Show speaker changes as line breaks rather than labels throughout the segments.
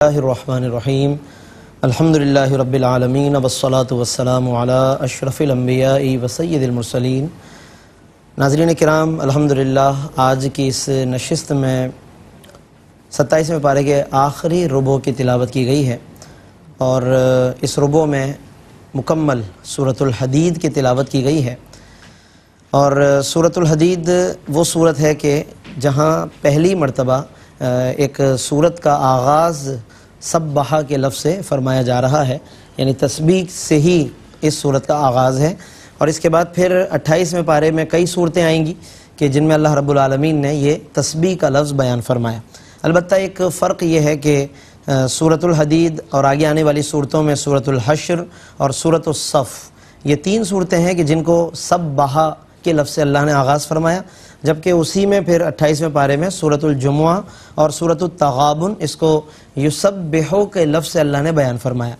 الرحمن الحمدللہ رب العالمین والصلاة والسلام علی اشرف الانبیاء وسید المرسلین۔ ناظرین کرام، الحمدللہ آج کی اس نشست میں 27ویں پارے کے آخری ربع کی تلاوت کی گئی ہے، اور اس ربع میں مکمل سورۃ الحدید کی تلاوت کی گئی ہے۔ اور سورۃ الحدید وہ سورت ہے کہ جہاں پہلی مرتبہ ایک سورت کا آغاز سبحہ کے لفظ سے فرمایا جا رہا ہے، یعنی تسبیح سے ہی اس سورت کا آغاز ہے۔ اور اس کے بعد پھر 28ویں پارے میں کئی صورتیں آئیں گی کہ جن میں اللہ رب العالمین نے یہ تسبیح کا لفظ بیان فرمایا۔ البتہ ایک فرق یہ ہے کہ سورۃ الحدید اور آگے آنے والی صورتوں میں سورۃ الحشر اور سورۃ الصف، یہ تین صورتیں ہیں کہ جن کو سبحہ کے لفظ سے اللہ نے آغاز فرمایا، جبکہ اسی میں پھر 28ویں پارے میں سورۃ الجمعہ اور سورۃ التغابن اس کو یسبحو کے لفظ سے اللہ نے بیان فرمایا۔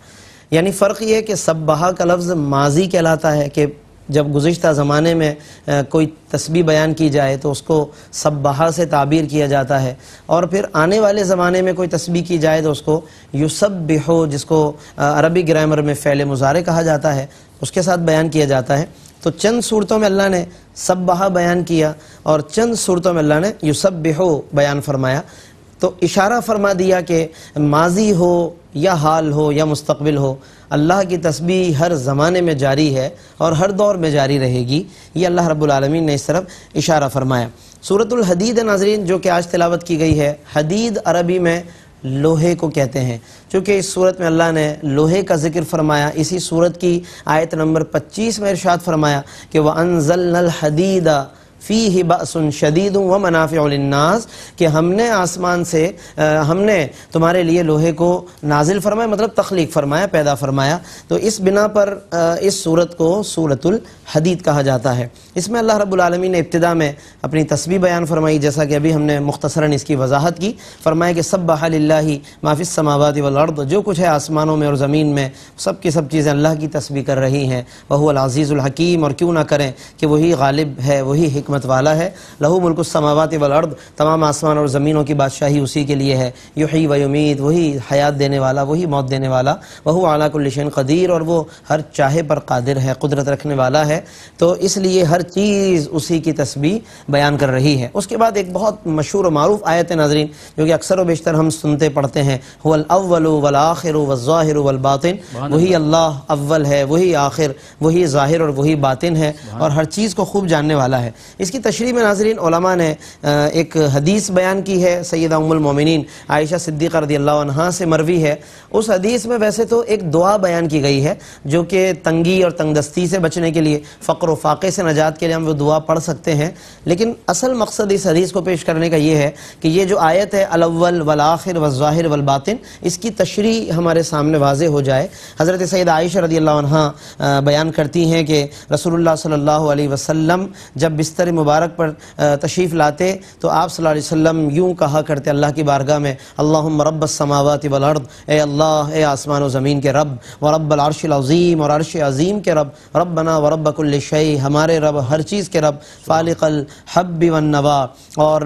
یعنی فرق یہ ہے کہ سبحہ کا لفظ ماضی کہلاتا ہے کہ جب گزشتہ زمانے میں کوئی تسبیح بیان کی جائے تو اس کو سبحہ سے تعبیر کیا جاتا ہے، اور پھر آنے والے زمانے میں کوئی تسبیح کی جائے تو اس کو یسبحو، جس کو عربی گرامر میں فعل مضارع کہا جاتا ہے، اس کے ساتھ بیان کیا جاتا ہے۔ تو چند صورتوں میں اللہ نے سبحہ بیان کیا اور چند صورتوں میں اللہ نے یسبحو بیان فرمایا، تو اشارہ فرما دیا کہ ماضی ہو یا حال ہو یا مستقبل ہو، اللہ کی تسبیح ہر زمانے میں جاری ہے اور ہر دور میں جاری رہے گی، یہ اللہ رب العالمین نے اس طرف اشارہ فرمایا۔ سورۃ الحدید ناظرین جو کہ آج تلاوت کی گئی ہے، حدید عربی میں لوہے کو کہتے ہیں۔ چونکہ اس صورت میں اللہ نے لوہے کا ذکر فرمایا، اسی صورت کی آیت نمبر 25 میں ارشاد فرمایا کہ وَأَنزَلْنَا الْحَدِيدَ فِيهِ بَأْسٌ شَدِيدٌ وَمَنَافِعُ لِلنَّاسِ، کہ ہم نے آسمان سے ہم نے تمہارے لیے لوہے کو نازل فرمایا، مطلب تخلیق فرمایا، پیدا فرمایا۔ تو اس بنا پر اس صورت کو سورۃ الحدید کہا جاتا ہے۔ اس میں اللہ رب العالمین نے ابتدا میں اپنی تسبیح بیان فرمائی، جیسا کہ ابھی ہم نے مختصراً اس کی وضاحت کی، فرمایا کہ سبح للہ ما فی السماوات والارض، جو کچھ ہے آسمانوں میں اور زمین میں سب کی سب چیزیں اللہ کی تسبیح کر رہی ہیں، وہو العزیز الحکیم، اور کیوں نہ کریں کہ وہی غالب ہے، وہی حکمت والا ہے۔ لہو ملک السماوات والارض، تمام آسمان اور زمینوں کی بادشاہی اسی کے لیے ہے۔ یحیی و یمیت، وہی حیات دینے والا، وہی موت دینے والا۔ وہو علی کل شیء قدیر، اور وہ ہر چاہے پر قادر ہے، قدرت رکھنے والا ہے۔ تو اس لیے ہر چیز اسی کی تسبیح بیان کر رہی ہے۔ اس کے بعد ایک بہت مشہور و معروف آیت ہے ناظرین، جو کہ اکثر و بیشتر ہم سنتے پڑھتے ہیں، هو الاول والآخر والظاہر والباطن، وہی اللہ اول ہے، وہی آخر، وہی ظاہر اور وہی باطن ہے، اور ہر چیز کو خوب جاننے والا ہے۔ اس کی تشریح میں ناظرین علماء نے ایک حدیث بیان کی ہے، سیدہ ام المومنین عائشہ صدیقہ رضی اللہ عنہا سے مروی ہے۔ اس حدیث میں ویسے تو ایک دعا بیان کی گئی ہے جو کہ تنگی اور تنگ دستی سے بچنے کے لیے، فقر و فاقے سے نجات کے لیے ہم وہ دعا پڑھ سکتے ہیں، لیکن اصل مقصد اس حدیث کو پیش کرنے کا یہ ہے کہ یہ جو آیت ہے الاول والآخر والظاہر والباطن، اس کی تشریح ہمارے سامنے واضح ہو جائے۔ حضرت سیدہ عائشہ رضی اللہ عنہا بیان کرتی ہیں کہ رسول اللہ صلی اللہ علیہ وسلم جب بستر مبارک پر تشریف لاتے تو آپ صلی اللہ علیہ وسلم یوں کہا کرتے اللہ کی بارگاہ میں، اللہم رب السماوات والارض، اے اللہ، اے آسمان و زمین کے رب، ورب العرش العظیم، اور عرش عظیم کے رب، ربنا ورب کل شیء، ہمارے رب ہر چیز کے رب، فالق الحب والنوا، اور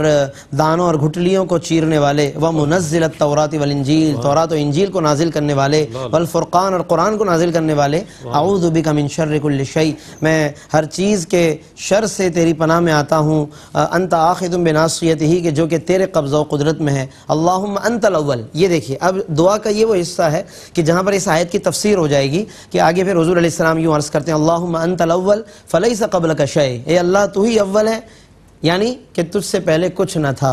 دانوں اور گھٹلیوں کو چیرنے والے، ومنزل التوراۃ والانجیل، تورات و انجیل کو نازل کرنے والے، والفرقان، اور قرآن کو نازل کرنے والے، اعوذ بک من شر کل شیء، میں ہر چیز کے شر سے تیری پناہ میں آتا ہوں، انت آخذ بناصیتہ، کہ جو کہ تیرے قبضہ و قدرت میں ہے، اللہم انت الاول۔ یہ دیکھیے اب دعا کا یہ وہ حصہ ہے کہ جہاں پر اس آیت کی تفسیر ہو جائے گی کہ آگے پھر حضور علیہ السلام یوں عرض کرتے ہیں، اللہم انت الاول فلیس قبلک شیء، اے اللہ تو ہی اول ہے، یعنی کہ تجھ سے پہلے کچھ نہ تھا،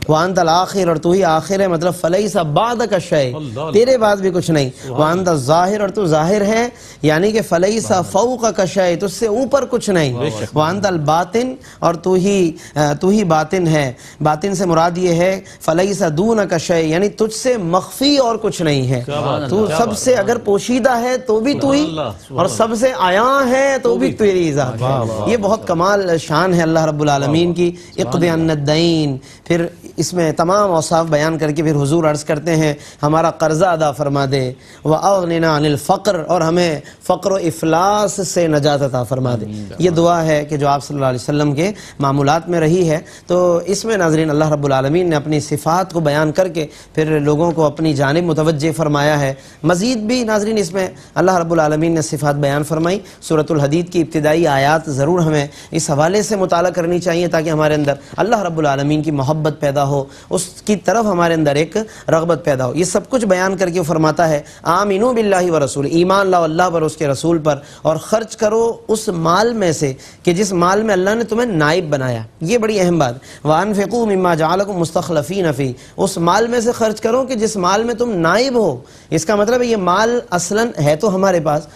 وانت الآخر، اور تو ہی آخر ہے، مطلب فلیس بعدک شیء، تیرے بعد بھی کچھ نہیں، وانت الظاہر، اور تو ظاہر ہے، یعنی کہ فلیس فوقک شیء، تجھ سے اوپر کچھ نہیں، وانت الباطن، اور تو ہی باطن ہے، باطن سے مراد یہ ہے فلیس دونک شیء، یعنی تجھ سے مخفی اور کچھ نہیں ہے، تو سب سے اگر پوشیدہ ہے تو بھی تو ہی، اور سب سے عیاں ہے تو بھی تیری ذات ہے۔ یہ بہت کمال شان ہے اللہ رب العالمین العالمین کی اقضِ عنا الدین، پھر اس میں تمام اوصاف بیان کر کے پھر حضور عرض کرتے ہیں ہمارا قرضہ ادا فرما دے، وَأَغْنِنَا عَنِ الْفَقْرِ، اور ہمیں فقر و افلاس سے نجات عطا فرما دے۔ یہ دعا ہے کہ جو آپ صلی اللہ علیہ وسلم کے معمولات میں رہی ہے۔ تو اس میں ناظرین اللہ رب العالمین نے اپنی صفات کو بیان کر کے پھر لوگوں کو اپنی جانب متوجہ فرمایا ہے۔ مزید بھی ناظرین اس میں اللہ رب العالمین نے صفات بیان فرمائی۔ سورۃ الحدید کی ابتدائی آیات ضرور ہمیں اس حوالے سے مطالعہ کرنی چاہیے تاکہ ہمارے اندر اللہ رب العالمین کی محبت پیدا ہو، اس کی طرف ہمارے اندر ایک رغبت پیدا ہو۔ یہ سب کچھ بیان کر کے وہ فرماتا ہے آمنو باللہ ورسول، ایمان لاؤ اللہ پر، اس کے رسول پر، اور خرچ کرو اس مال میں سے کہ جس مال میں اللہ نے تمہیں نائب بنایا۔ یہ بڑی اہم بات، وانفقوا مما جعلکم مستخلفین فیہ، اس مال میں سے خرچ کرو کہ جس مال میں تم نائب ہو۔ اس کا مطلب ہے یہ مال اصلاً ہے تو ہمارے پاس،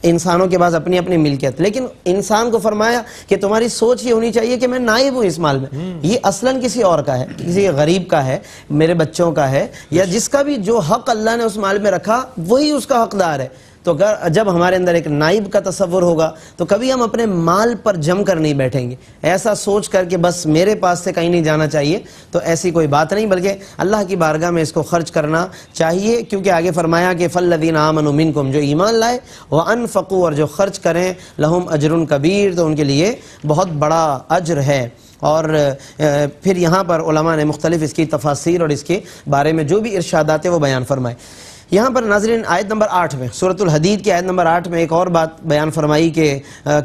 انسانوں کے پاس اپنی اپنی ملکیت، لیکن انسان کو فرمایا کہ تمہاری سوچ یہ ہونی چاہیے کہ میں نائب ہوں اس مال میں، یہ اصلاً کسی اور کا ہے، کسی غریب کا ہے، میرے بچوں کا ہے، یا جس کا بھی جو حق اللہ نے اس مال میں رکھا وہی اس کا حقدار ہے۔ تو جب ہمارے اندر ایک نائب کا تصور ہوگا تو کبھی ہم اپنے مال پر جم کر نہیں بیٹھیں گے، ایسا سوچ کر کہ بس میرے پاس سے کہیں نہیں جانا چاہیے، تو ایسی کوئی بات نہیں، بلکہ اللہ کی بارگاہ میں اس کو خرچ کرنا چاہیے، کیونکہ آگے فرمایا کہ فالذین آمنوا منکم، جو ایمان لائے، وانفقوا، اور جو خرچ کریں، لہم اجر کبیر، تو ان کے لیے بہت بڑا اجر ہے۔ اور پھر یہاں پر علماء نے مختلف اس کی تفاسیر اور اس کے بارے میں جو بھی ارشادات ہیں وہ بیان فرمائے۔ یہاں پر ناظرین آیت نمبر 8 میں، سورۃ الحدید کی آیت نمبر 8 میں ایک اور بات بیان فرمائی کہ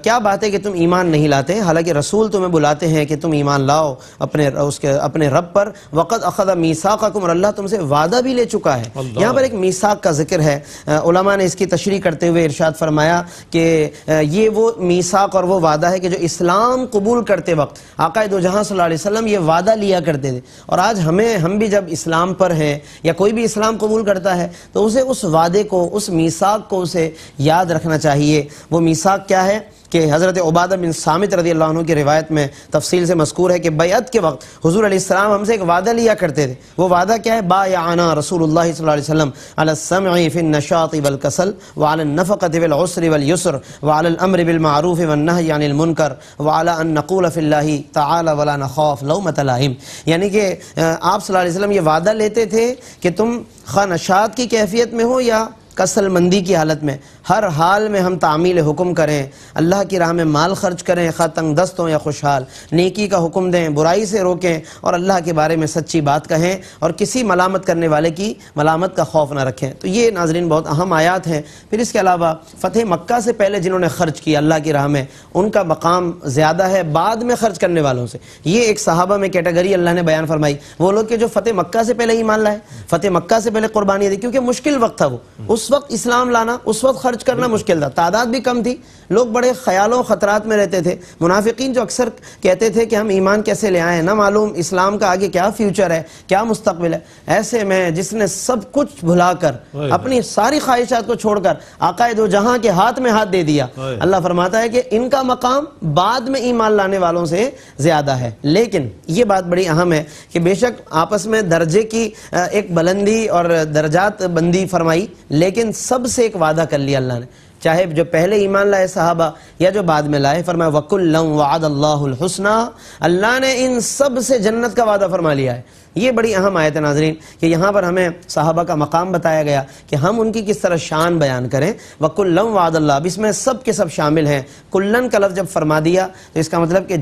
کیا بات ہے کہ تم ایمان نہیں لاتے، حالانکہ رسول تمہیں بلاتے ہیں کہ تم ایمان لاؤ اپنے رب پر، وقد اخذ میثاقکم، اور اللہ تم سے وعدہ بھی لے چکا ہے۔ یہاں پر ایک میثاق کا ذکر ہے، علماء نے اس کی تشریح کرتے ہوئے ارشاد فرمایا کہ یہ وہ میثاق اور وہ وعدہ ہے کہ جو اسلام قبول کرتے وقت آقا دو جہاں صلی اللہ علیہ وسلم یہ وعدہ لیا کرتے تھے، اور آج ہم بھی جب اسلام پر ہیں یا کوئی بھی اسلام قبول کرتا ہے تو اسے اس وعدے کو، اس میثاق کو اسے یاد رکھنا چاہیے۔ وہ میثاق کیا ہے کہ حضرت عبادہ بن صامت رضی اللہ عنہ کی روایت میں تفصیل سے مذکور ہے کہ بیعت کے وقت حضور علیہ السلام ہم سے ایک وعدہ لیا کرتے تھے۔ وہ وعدہ کیا ہے؟ بایعنا رسول اللہ صلی اللہ علیہ وسلم علی السمع فی النشاط والکسل وعلی النفقۃ والعسر والیسر وعلی الامر بالمعروف والنہی عن المنکر وعلی ان نقول فی اللہ تعالی ولا نخاف لومۃ لائم، یعنی کہ آپ صلی اللہ علیہ وسلم یہ وعدہ لیتے تھے کہ تم خواہ نشاط کی کیفیت میں ہو یا کسل مندی کی حالت میں، ہر حال میں ہم تعمیل حکم کریں، اللہ کی راہ میں مال خرچ کریں، خواہ تنگ دست ہوں یا خوشحال، نیکی کا حکم دیں، برائی سے روکیں، اور اللہ کے بارے میں سچی بات کہیں، اور کسی ملامت کرنے والے کی ملامت کا خوف نہ رکھیں۔ تو یہ ناظرین بہت اہم آیات ہیں۔ پھر اس کے علاوہ فتح مکہ سے پہلے جنہوں نے خرچ کیا اللہ کی راہ میں، ان کا مقام زیادہ ہے بعد میں خرچ کرنے والوں سے۔ یہ ایک صحابہ میں کیٹیگری اللہ نے بیان فرمائی، وہ لوگ کہ جو فتح مکہ سے پہلے ایمان لائے، فتح مکہ سے پہلے قربانی دی، کیونکہ مشکل وقت تھا، وہ اس وقت اسلام لانا، اس وقت خرچ کرنا مشکل تھا، تعداد بھی کم تھی، لوگ بڑے خیالوں خطرات میں رہتے تھے۔ منافقین جو اکثر کہتے تھے کہ ہم ایمان کیسے لے آئے، نہ معلوم اسلام کا آگے کیا فیوچر ہے، کیا مستقبل ہے۔ ایسے میں جس نے سب کچھ بھلا کر، اپنی ساری خواہشات کو چھوڑ کر آقا دو جہاں کے ہاتھ میں ہاتھ دے دیا، اللہ فرماتا ہے کہ ان کا مقام بعد میں ایمان لانے والوں سے زیادہ ہے۔ لیکن یہ بات بڑی اہم ہے کہ بے شک آپس میں درجے کی ایک بلندی اور درجات بندی فرمائی، لیکن سب سے ایک وعدہ کر لیا اللہ نے، چاہے جو پہلے ایمان لائے صحابہ یا جو بعد میں لائے، فرمایا وَكُلًّا وَعَدَ اللَّهُ الْحُسْنَى، اللہ نے ان سب سے جنت کا وعدہ فرما لیا ہے۔ یہ بڑی اہم آیت ہے ناظرین کہ یہاں پر ہمیں صحابہ کا مقام بتایا گیا کہ ہم ان کی کس طرح شان بیان کریں۔ وَكُلًّا وَعَدَ اللَّهُ، اب اس میں سب کے سب شامل ہیں، کلن کا لفظ جب فرما دیا تو اس کا مطلب کہ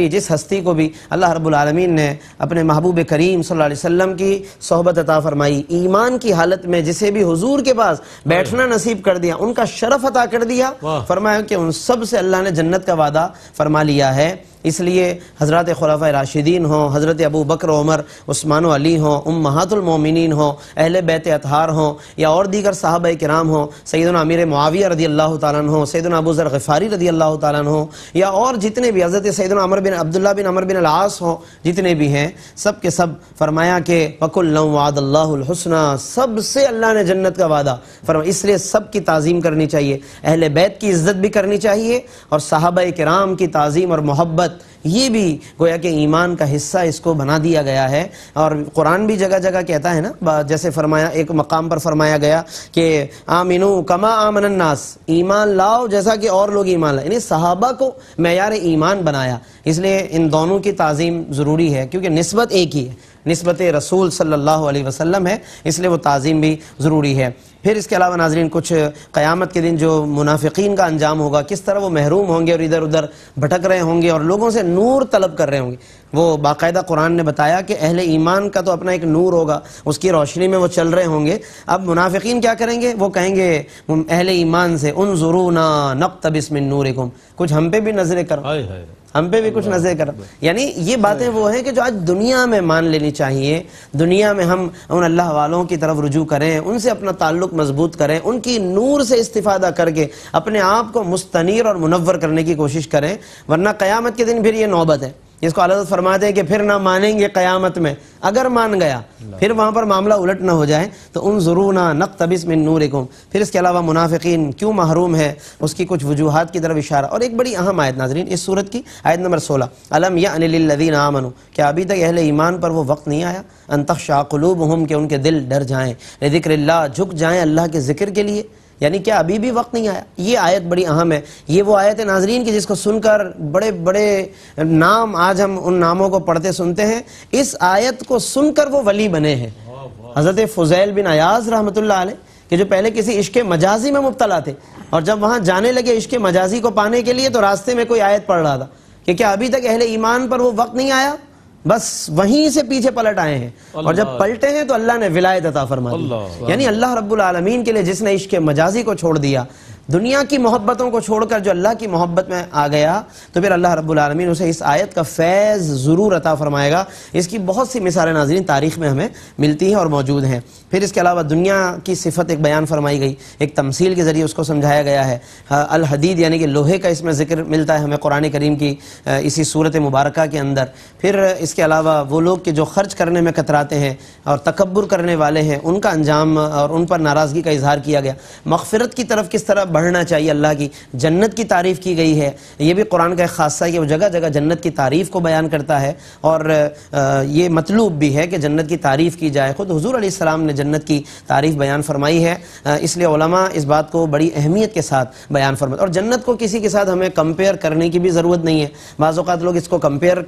جس ہستی کو بھی اللہ رب العالمین نے اپنے محبوب کریم صلی اللہ علیہ وسلم کی صحبت عطا فرمائی، ایمان کی حالت میں جسے بھی حضور کے پاس بیٹھنا نصیب کر دیا، ان کا شرف عطا کر دیا، فرمایا کہ ان سب سے اللہ نے جنت کا وعدہ فرما لیا ہے۔ اس لیے حضرات خلفائے راشدین ہوں، حضرت ابو بکر و عمر، عثمان و علی ہوں، امہات المومنین ہوں، اہل بیت اطہار ہوں، یا اور دیگر صحابہ کرام ہوں، سیدنا امیر معاویہ رضی اللہ تعالیٰ عنہ ہوں، سیدنا ابو ذر غفاری رضی اللہ تعالیٰ عنہ ہوں، یا اور جتنے بھی حضرت سیدنا عبداللہ بن عمر بن العاص ہوں، جتنے بھی ہیں، سب کے سب فرمایا کہ وَكُلًّا وَعَدَ اللَّهُ الْحُسْنَى، سب سے اللہ نے جنت کا وعدہ فرمایا۔ اس لیے سب کی تعظیم کرنی چاہیے، اہل بیت کی عزت بھی کرنی چاہیے، اور صحابہ کرام کی تعظیم اور محبت یہ بھی گویا کہ ایمان کا حصہ اس کو بنا دیا گیا ہے۔ اور قرآن بھی جگہ جگہ کہتا ہے نا، جیسے فرمایا ایک مقام پر فرمایا گیا کہ آمنو کما آمن الناس، ایمان لاؤ جیسا کہ اور لوگ ایمان لائے، یعنی صحابہ کو معیار ایمان بنایا. اس لیے ان دونوں کی تعظیم ضروری ہے کیونکہ نسبت ایک ہی ہے، نسبت رسول صلی اللہ علیہ وسلم ہے، اس لیے وہ تعظیم بھی ضروری ہے. پھر اس کے علاوہ ناظرین کچھ قیامت کے دن جو منافقین کا انجام ہوگا، کس طرح وہ محروم ہوں گے اور ادھر ادھر بھٹک رہے ہوں گے اور لوگوں سے نور طلب کر رہے ہوں گے. وہ باقاعدہ قرآن نے بتایا کہ اہل ایمان کا تو اپنا ایک نور ہوگا، اس کی روشنی میں وہ چل رہے ہوں گے. اب منافقین کیا کریں گے؟ وہ کہیں گے اہل ایمان سے انظرونا نقتبس من نورکم، کچھ ہم پہ بھی نظریں کرو، ہم پہ بھی کچھ نظر کرو. یعنی یہ باتیں وہ ہیں کہ جو آج دنیا میں مان لینی چاہیے. دنیا میں ہم ان اللہ والوں کی طرف رجوع کریں، ان سے اپنا تعلق مضبوط کریں، ان کی نور سے استفادہ کر کے اپنے آپ کو مستنیر اور منور کرنے کی کوشش کریں، ورنہ قیامت کے دن پھر یہ نوبت ہے جس کو اللہ فرماتے ہیں کہ پھر نہ مانیں گے قیامت میں. اگر مان گیا پھر وہاں پر معاملہ الٹ نہ ہو جائے. تو انظرونا نقتبس من نورکم. پھر اس کے علاوہ منافقین کیوں محروم ہے اس کی کچھ وجوہات کی طرف اشارہ. اور ایک بڑی اہم آیت ناظرین اس سورت کی، آیت نمبر 16، الم یأن للذین آمنوا، کیا ابھی تک اہل ایمان پر وہ وقت نہیں آیا، ان تخشع قلوبہم، کہ ان کے دل ڈر جائیں، لذکر اللہ، جھک جائیں اللہ کے ذکر کے لیے. یعنی کیا ابھی بھی وقت نہیں آیا؟ یہ آیت بڑی اہم ہے. یہ وہ آیت ہے ناظرین کی جس کو سن کر بڑے بڑے نام آج ہم ان ناموں کو پڑھتے سنتے ہیں، اس آیت کو سن کر وہ ولی بنے ہیں. حضرت فضیل بن عیاض رحمۃ اللہ علیہ کہ جو پہلے کسی عشق مجازی میں مبتلا تھے، اور جب وہاں جانے لگے عشق مجازی کو پانے کے لیے تو راستے میں کوئی آیت پڑھ رہا تھا کہ کیا ابھی تک اہل ایمان پر وہ وقت نہیں آیا، بس وہیں سے پیچھے پلٹ آئے ہیں. اور جب پلٹے ہیں تو اللہ نے ولایت عطا فرما دی. یعنی اللہ رب العالمین کے لیے جس نے عشق مجازی کو چھوڑ دیا، دنیا کی محبتوں کو چھوڑ کر جو اللہ کی محبت میں آ گیا، تو پھر اللہ رب العالمین اسے اس آیت کا فیض ضرور عطا فرمائے گا. اس کی بہت سی مثالیں ناظرین تاریخ میں ہمیں ملتی ہیں اور موجود ہیں. پھر اس کے علاوہ دنیا کی صفت ایک بیان فرمائی گئی، ایک تمثیل کے ذریعے اس کو سمجھایا گیا ہے. الحدید یعنی کہ لوہے کا اس میں ذکر ملتا ہے ہمیں قرآن کریم کی اسی صورت مبارکہ کے اندر. پھر اس کے علاوہ وہ لوگ کہ جو خرچ کرنے میں کتراتے ہیں اور تکبر کرنے والے ہیں، ان کا انجام اور ان پر ناراضگی کا اظہار کیا گیا. مغفرت کی طرف کس طرح بڑھنا چاہیے، اللہ کی جنت کی تعریف کی گئی ہے. یہ بھی قرآن کا ایک خاصہ ہے کہ وہ جگہ جگہ جنت کی تعریف کو بیان کرتا ہے، اور یہ مطلوب بھی ہے کہ جنت کی تعریف کی جائے. خود حضور علیہ السلام نے جنت کی تعریف بیان فرمائی ہے، اس لیے علماء اس بات کو بڑی اہمیت کے ساتھ بیان فرماتے. اور جنت کو کسی کے ساتھ ہمیں کمپیئر کرنے کی بھی ضرورت نہیں ہے. بعض اوقات لوگ اس کو کمپیئر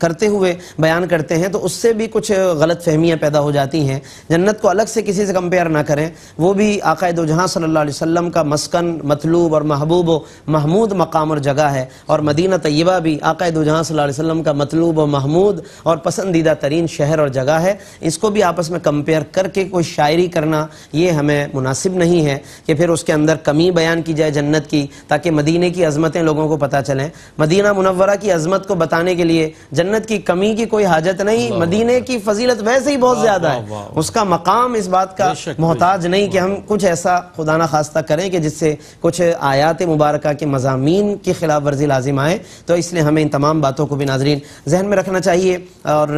کرتے ہوئے بیان کرتے ہیں تو اس سے بھی کچھ غلط فہمیاں پیدا ہو جاتی ہیں. جنت کو الگ سے کسی سے کمپیئر نہ کریں، وہ بھی آقا دو جہاں صلی اللہ علیہ وسلم کا مسکن، مطلوب اور محبوب و محمود مقام اور جگہ ہے. اور مدینہ طیبہ بھی آقا دو جہاں صلی اللہ علیہ وسلم کا مطلوب و محمود اور پسندیدہ ترین شہر اور جگہ ہے. اس کو بھی آپس میں کمپیئر کر کے کوئی شاعری کرنا یہ ہمیں مناسب نہیں ہے کہ پھر اس کے اندر کمی بیان کی جائے جنت کی، تاکہ مدینہ کی عظمتیں لوگوں کو پتہ چلیں. مدینہ منورہ کی عظمت کو بتانے کے لیے جنت کی کمی کی کوئی حاجت نہیں. مدینہ کی فضیلت ویسے ہی بہت زیادہ ہے، اس کا مقام اس بات کا محتاج نہیں کہ ہم کچھ ایسا خدا نہ خواستہ کریں کہ جس سے کچھ آیات مبارکہ کے مضامین کی خلاف ورزی لازم آئے. تو اس لیے ہمیں ان تمام باتوں کو بھی ناظرین ذہن میں رکھنا چاہیے. اور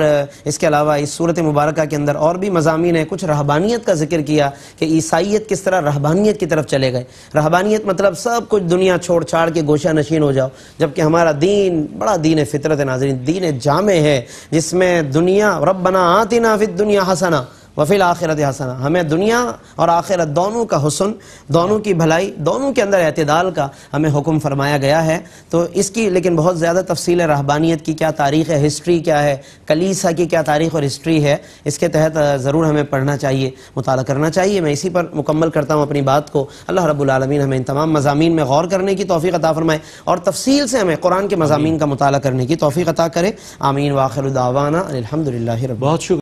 اس کے علاوہ اس صورت مبارکہ کے اندر اور بھی مضامین ہیں. کچھ رہبانیت کا ذکر کیا کہ عیسائیت کس طرح رہبانیت کی طرف چلے گئے. رہبانیت مطلب سب کچھ دنیا چھوڑ چھاڑ کے گوشہ نشین ہو جاؤ، جبکہ ہمارا دین بڑا دین فطرت ہے ناظرین، دین جامع ہے جس میں دنیا ربنا آتنا فی الدنیا حسنہ وفی الآخرت حسنہ، ہمیں دنیا اور آخرت دونوں کا حسن، دونوں کی بھلائی، دونوں کے اندر اعتدال کا ہمیں حکم فرمایا گیا ہے. تو اس کی لیکن بہت زیادہ تفصیل ہے. رہبانیت کی کیا تاریخ ہے، ہسٹری کیا ہے، کلیسا کی کیا تاریخ اور ہسٹری ہے، اس کے تحت ضرور ہمیں پڑھنا چاہیے، مطالعہ کرنا چاہیے. میں اسی پر مکمل کرتا ہوں اپنی بات کو. اللہ رب العالمین ہمیں ان تمام مضامین میں غور کرنے کی توفیق عطا فرمائے اور تفصیل سے ہمیں قرآن کے مضامین کا مطالعہ کرنے کی توفیق عطا کرے. آمین. وآخر دعوانا الحمدللہ رب. بہت شکریہ.